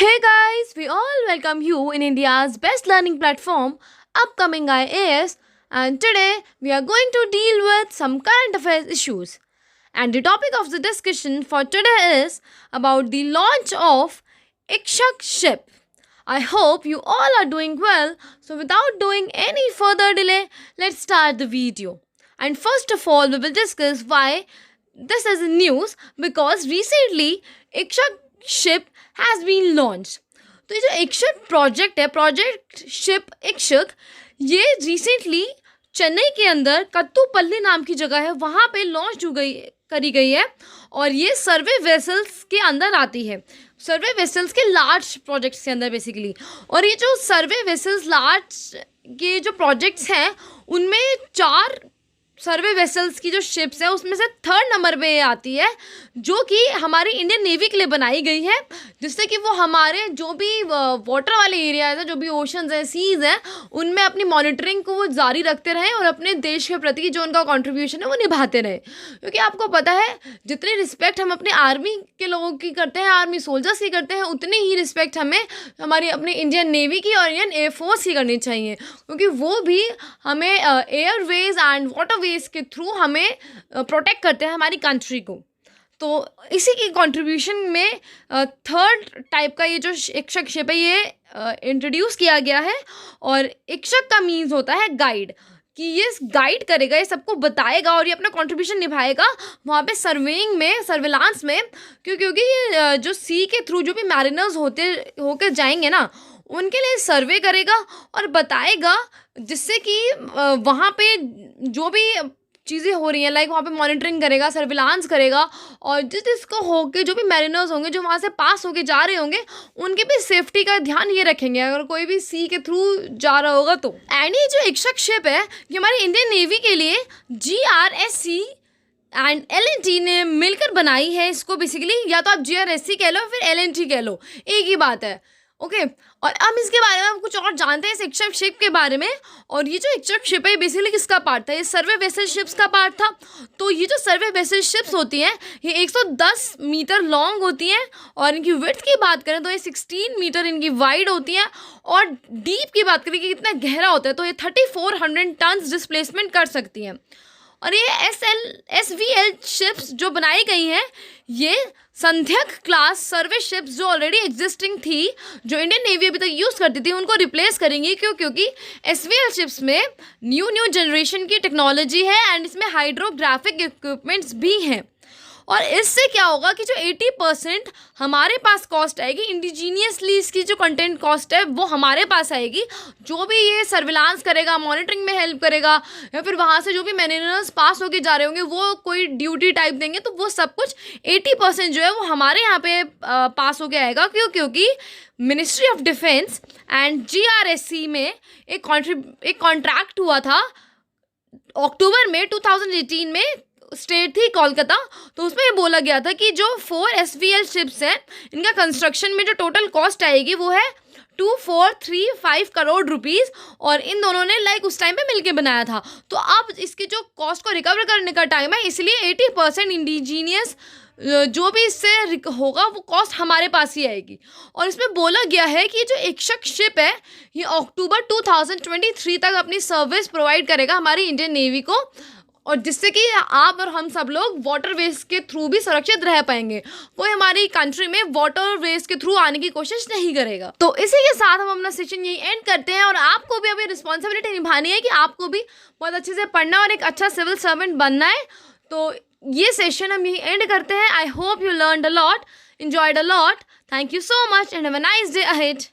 Hey guys, we all welcome you in India's best learning platform, Upcoming IAS, and today we are going to deal with some current affairs issues. And the topic of the discussion for today is about the launch of Ikshak ship. I hope you all are doing well, so without doing any further delay, let's start the video. And first of all, we will discuss why this is news because recently Ikshak ship has been launched. तो ये जो Ikshak project है, project ship Ikshak, ये recently Chennai के अंदर कत्तुपल्ली नाम की जगह है, वहाँ पे लॉन्च करी गई है और ये सर्वे वेसल्स के अंदर आती है, सर्वे वेसल्स के लार्ज प्रोजेक्ट्स के अंदर बेसिकली। और ये जो सर्वे वेसल्स लार्ज के जो प्रोजेक्ट्स हैं उनमें 4 सर्वे वेसल्स की जो शिप्स है उसमें से 3rd नंबर पे ये आती है, जो कि हमारी इंडियन नेवी के लिए बनाई गई है, जिससे कि वो हमारे जो भी वाटर वाले एरियाज हैं, जो भी ओशंस हैं, सीज़ हैं, उनमें अपनी मॉनिटरिंग को वो जारी रखते रहें और अपने देश के प्रति जो उनका कंट्रीब्यूशन है वो निभाते रहें। क्योंकि आपको पता है जितनी रिस्पेक्ट हम अपने आर्मी के लोगों की करते हैं, आर्मी सोल्जर्स की करते हैं, उतनी ही रिस्पेक्ट हमें हमारी अपनी इंडियन नेवी की और इंडियन एयरफोर्स की करनी चाहिए, क्योंकि वो भी हमें एयरवेज एंड वाटरवेज के थ्रू हमें प्रोटेक्ट करते हैं हमारी कंट्री को। तो इसी की कंट्रीब्यूशन में 3rd टाइप का ये जो इक्षक शिप है ये इंट्रोड्यूस किया गया है। और इक्षक का मीन्स होता है गाइड, कि ये गाइड करेगा, ये सबको बताएगा और ये अपना कंट्रीब्यूशन निभाएगा वहाँ पे सर्वेइंग में, सर्विलांस में। क्योंकि ये जो सी के थ्रू जो भी मैरिनर्स होकर जाएंगे ना, उनके लिए सर्वे करेगा और बताएगा, जिससे कि वहाँ पे जो भी चीज़ें हो रही हैं, लाइक वहाँ पे मॉनिटरिंग करेगा, सर्विलांस करेगा, और जिसको होके जो भी मैरिनर्स होंगे जो वहाँ से पास होके जा रहे होंगे उनके भी सेफ्टी का ध्यान ये रखेंगे अगर कोई भी सी के थ्रू जा रहा होगा तो। एंड ये जो इक्षक शिप है ये हमारी इंडियन नेवी के लिए GRSC एंड LNT ने मिलकर बनाई है इसको बेसिकली, या तो आप GRSC कह लो फिर LNT कह लो, एक ही बात है। ओके और हम इसके बारे में हम कुछ और जानते हैं इस इक्षक शिप के बारे में। और ये जो इक्षक शिप है बेसिकली किसका पार्ट था? ये सर्वे वेसल शिप्स का पार्ट था। तो ये जो सर्वे वेसल शिप्स होती हैं ये 110 मीटर लॉन्ग होती हैं, और इनकी विड्थ की बात करें तो ये 16 मीटर इनकी वाइड होती हैं, और डीप की बात करें कि कितना गहरा होता है तो ये 3400 टन्स डिस्प्लेसमेंट कर सकती हैं। और ये SVL शिप्स जो बनाई गई हैं ये संध्यक क्लास सर्वे शिप्स जो ऑलरेडी एग्जिस्टिंग थी, जो इंडियन नेवी अभी तक यूज़ करती थी, उनको रिप्लेस करेंगी। क्योंकि SVL शिप्स में न्यू जनरेशन की टेक्नोलॉजी है एंड इसमें हाइड्रोग्राफिक इक्विपमेंट्स भी हैं। और इससे क्या होगा कि जो 80% हमारे पास कॉस्ट आएगी, इंडिजीनियसली इसकी जो कंटेंट कॉस्ट है वो हमारे पास आएगी। जो भी ये सर्विलांस करेगा, मॉनिटरिंग में हेल्प करेगा, या फिर वहाँ से जो भी मैरिनर्स पास होके जा रहे होंगे वो कोई ड्यूटी टाइप देंगे, तो वो सब कुछ 80% जो है वो हमारे यहाँ पे पास होके आएगा। क्योंकि ministry of defence and GRSC में एक कॉन्ट्रैक्ट हुआ था अक्टूबर में 2018 में, स्टेट थी कोलकाता, तो उसमें ये बोला गया था कि जो 4 SVL शिप्स हैं इनका कंस्ट्रक्शन में जो टोटल कॉस्ट आएगी वो है 2435 करोड़ रुपीस, और इन दोनों ने लाइक उस टाइम पे मिलके बनाया था। तो अब इसकी जो कॉस्ट को रिकवर करने का टाइम है, इसलिए 80% इंडिजीनियस जो भी इससे होगा वो कॉस्ट हमारे पास ही आएगी। और इसमें बोला गया है कि जो इक्षक शिप है ये अक्टूबर 2023 तक अपनी सर्विस प्रोवाइड करेगा हमारी इंडियन नेवी को, और जिससे कि आप और हम सब लोग वाटरवेज के थ्रू भी सुरक्षित रह पाएंगे। कोई हमारी कंट्री में वाटरवेज के थ्रू आने की कोशिश नहीं करेगा। तो इसी के साथ हम अपना सेशन यही एंड करते हैं, और आपको भी अभी रिस्पॉन्सिबिलिटी निभानी है कि आपको भी बहुत अच्छे से पढ़ना और एक अच्छा सिविल सर्वेंट बनना है। तो ये सेशन हम यही एंड करते हैं। I hope you learned a lot, enjoyed a lot. Thank you so much and have a nice day ahead.